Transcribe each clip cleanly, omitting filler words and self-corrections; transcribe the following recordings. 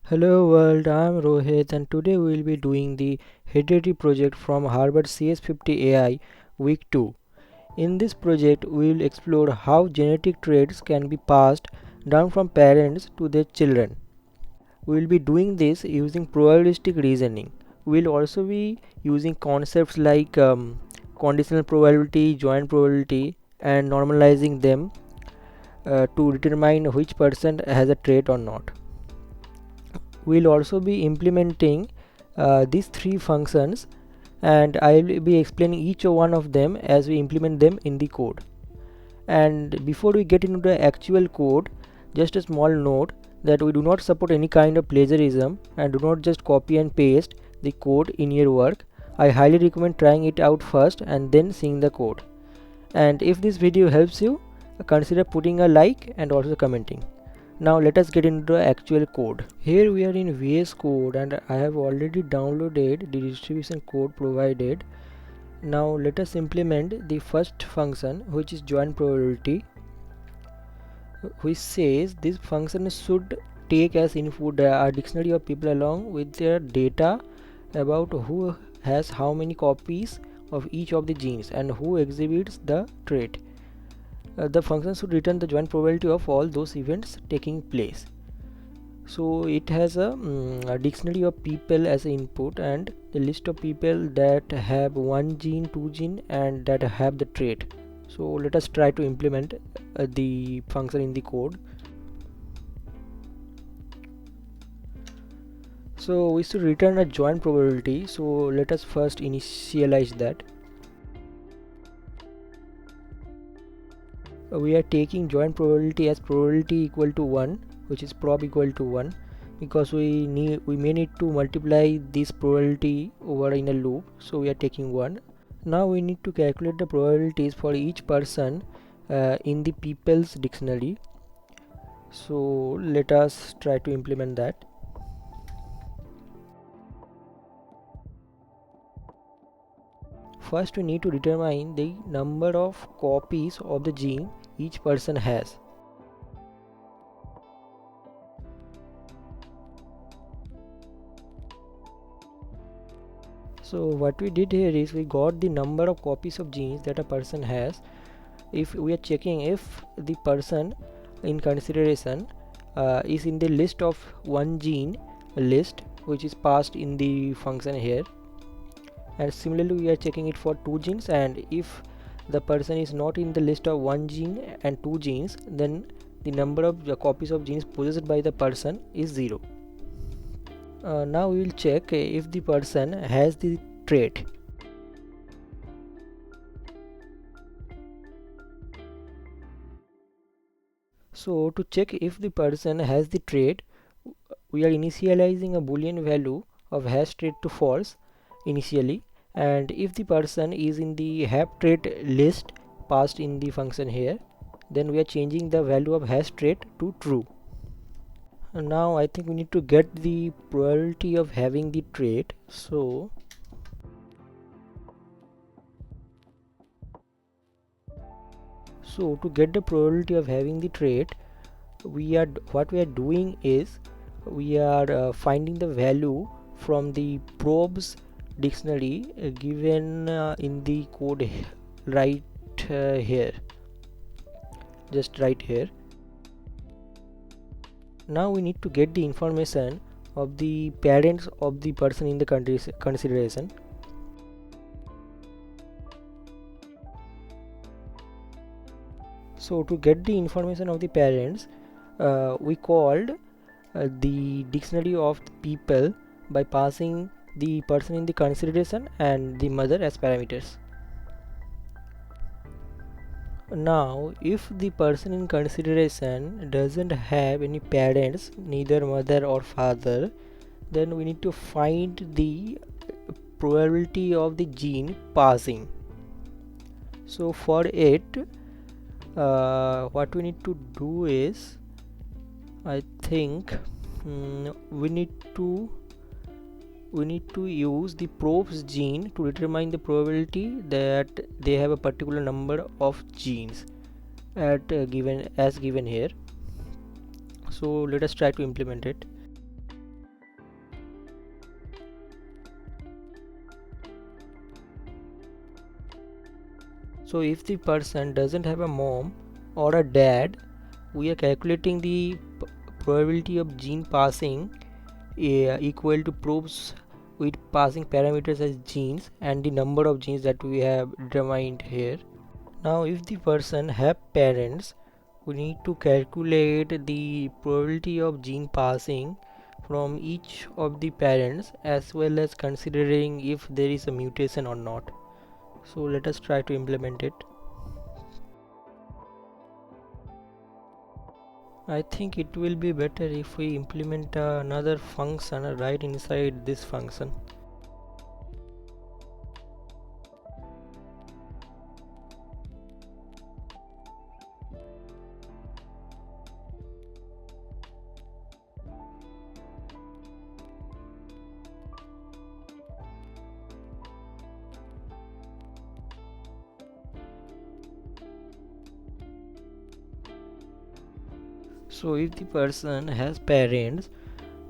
Hello world, I am Rohit and today we will be doing the Heredity project from Harvard CS50 AI week 2. In this project we will explore how genetic traits can be passed down from parents to their children. We will be doing this using probabilistic reasoning. We will also be using concepts like conditional probability, joint probability and normalizing them to determine which person has a trait or not. We'll also be implementing these three functions and I will be explaining each one of them as we implement them in the code. And before we get into the actual code, just a small note that we do not support any kind of plagiarism and do not just copy and paste the code in your work. I highly recommend trying it out first and then seeing the code. And if this video helps you, consider putting a like and also commenting. Now let us get into the actual code. Here we are in VS Code and I have already downloaded the distribution code provided. Now let us implement the first function, which is join probability, which says this function should take as input a dictionary of people along with their data about who has how many copies of each of the genes and who exhibits the trait. The function should return the joint probability of all those events taking place. So it has a dictionary of people as an input and the list of people that have one gene, two gene and that have the trait. So let us try to implement the function in the code. So we should return a joint probability, so let us first initialize that. We are taking joint probability as probability equal to 1, which is prob equal to 1, because we may need to multiply this probability over in a loop, so we are taking 1. Now we need to calculate the probabilities for each person in the people's dictionary. So let us try to implement that. First we need to determine the number of copies of the gene each person has. So what we did here is we got the number of copies of genes that a person has. If we are checking if the person in consideration is in the list of one gene list, which is passed in the function here, and similarly we are checking it for two genes, and if the person is not in the list of one gene and two genes, then the number of copies of genes possessed by the person is 0. Now we will check if the person has the trait. So to check if the person has the trait, we are initializing a boolean value of has trait to false initially, and if the person is in the have trait list passed in the function here, then we are changing the value of has trait to true. And now I think we need to get the probability of having the trait. So to get the probability of having the trait, what we are doing is we are finding the value from the probes dictionary given in the code right here, just right here. Now we need to get the information of the parents of the person in the consideration. So to get the information of the parents, we called the dictionary of the people by passing the person in the consideration and the mother as parameters. Now if the person in consideration doesn't have any parents, neither mother or father, then we need to find the probability of the gene passing. So for it, what we need to do is, I think we need to use the probes gene to determine the probability that they have a particular number of genes at given here. So let us try to implement it. So if the person doesn't have a mom or a dad, we are calculating the probability of gene passing equal to proofs with passing parameters as genes and the number of genes that we have determined here. Now if the person have parents, we need to calculate the probability of gene passing from each of the parents, as well as considering if there is a mutation or not. So let us try to implement it. I think it will be better if we implement another function right inside this function. So if the person has parents,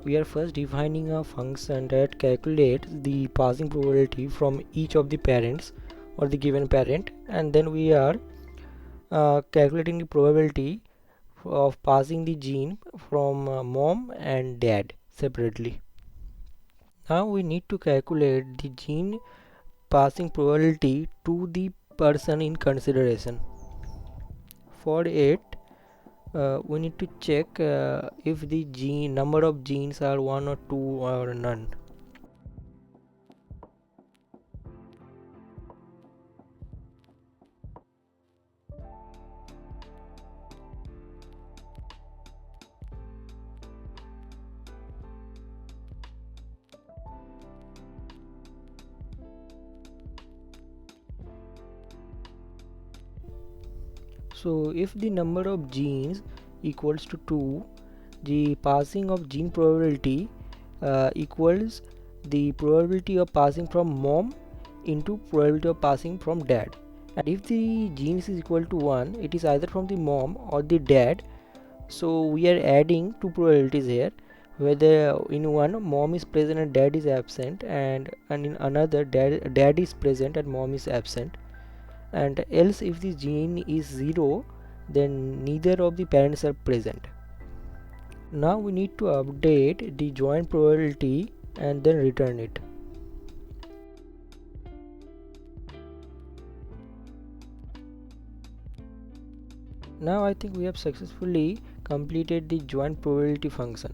we are first defining a function that calculates the passing probability from each of the parents or the given parent, and then we are calculating the probability of passing the gene from mom and dad separately. Now we need to calculate the gene passing probability to the person in consideration. For it, we need to check if the gene number of genes are 1 or 2 or none. So if the number of genes equals to 2, the passing of gene probability equals the probability of passing from mom into probability of passing from dad. And if the genes is equal to 1, it is either from the mom or the dad. So we are adding two probabilities here, whether in one mom is present and dad is absent, and in another dad is present and mom is absent. And else if the gene is 0, then neither of the parents are present. Now we need to update the joint probability and then return it. Now I think we have successfully completed the joint probability function.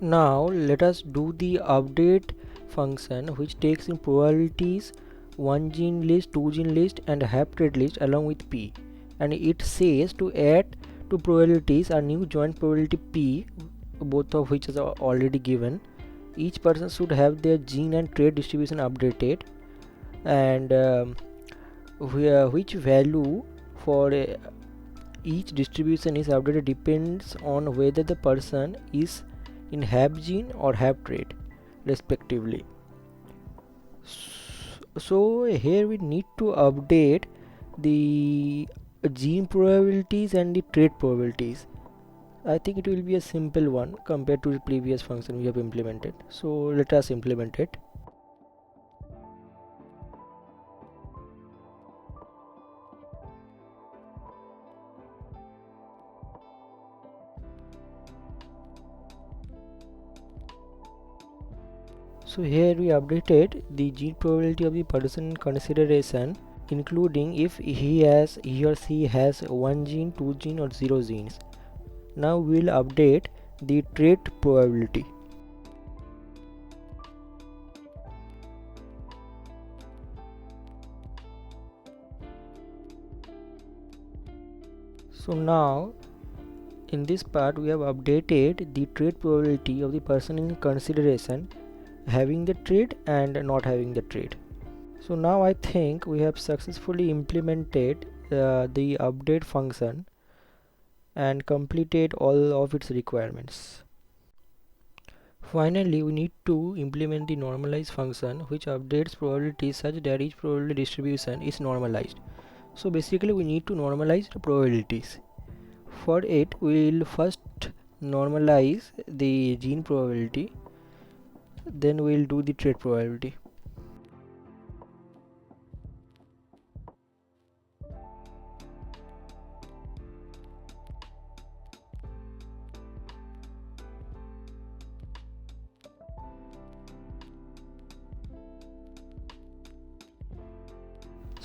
Now let us do the update function, which takes in probabilities, one gene list, two gene list and haploid list along with p, and it says to add to probabilities a new joint probability p, both of which is already given. Each person should have their gene and trait distribution updated, and which value for each distribution is updated depends on whether the person is in have gene or have trait respectively. So here we need to update the gene probabilities and the trait probabilities. I think it will be a simple one compared to the previous function we have implemented. So let us implement it. So here we updated the gene probability of the person in consideration, including if he or she has one gene, two gene or zero genes. Now we will update the trait probability. So now in this part we have updated the trait probability of the person in consideration having the trait and not having the trait. So now I think we have successfully implemented the update function and completed all of its requirements. Finally, we need to implement the normalize function, which updates probabilities such that each probability distribution is normalized. So basically we need to normalize the probabilities. For it, we will first normalize the gene probability, then we will do the trait probability.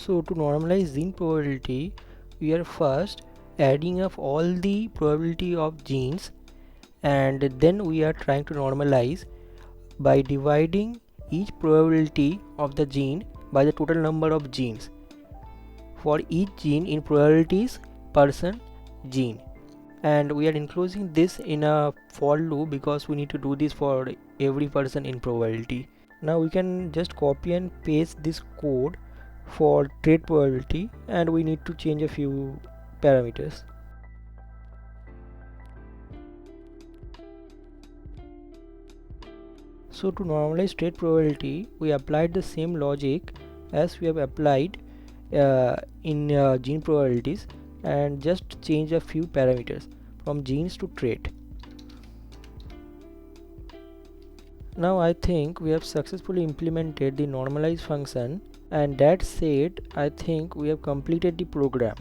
So to normalize gene probability, we are first adding up all the probability of genes, and then we are trying to normalize by dividing each probability of the gene by the total number of genes for each gene in probabilities percent gene. And we are enclosing this in a for loop because we need to do this for every person in probability. Now we can just copy and paste this code for trait probability, and we need to change a few parameters. So to normalize trait probability, we applied the same logic as we have applied in gene probabilities, and just change a few parameters from genes to trait. Now I think we have successfully implemented the normalize function, and that said, I think we have completed the program.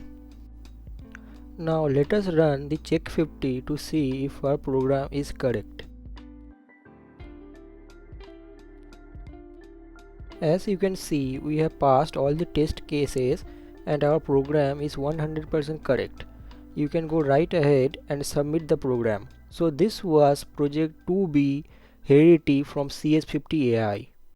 Now let us run the check 50 to see if our program is correct. As you can see, we have passed all the test cases and our program is 100% correct. You can go right ahead and submit the program. So this was project 2B Heredity from CS50 AI.